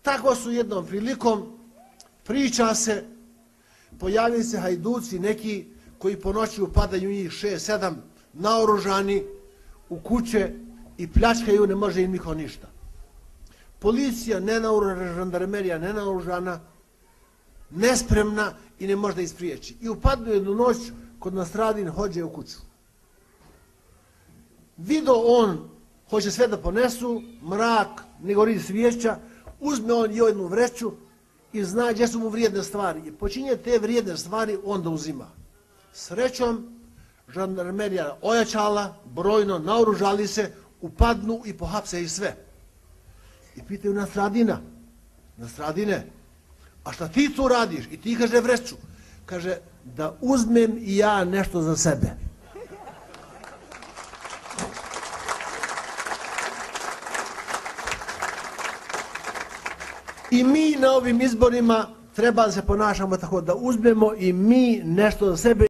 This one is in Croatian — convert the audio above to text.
Tako su jednom prilikom, priča se, pojavili se hajduci neki koji po noći upadaju njih 6-7 naoružani u kuće i pljačkaju, ne može im niko ništa. Policija nenaoružana, žandarmerija nenaoružana, nespremna i ne može da ispriječi. I upadnu jednu noć kod Nastradin hođe u kuću. Vido on, hoće sve da ponesu, mrak, ne gori svijeća, uzme on jednu vreću i zna gdje su mu vrijedne stvari. I počinje te vrijedne stvari onda uzima. Srećom, žandarmerija ojačala, brojno, naoružali se, upadnu i pohapse ih sve. I pitaju Nastradine, a šta ti tu radiš? I ti kaže vreću. Kaže, da uzmem i ja nešto za sebe. I mi na ovim izborima treba da se ponašamo tako da uzmemo i mi nešto za sebe.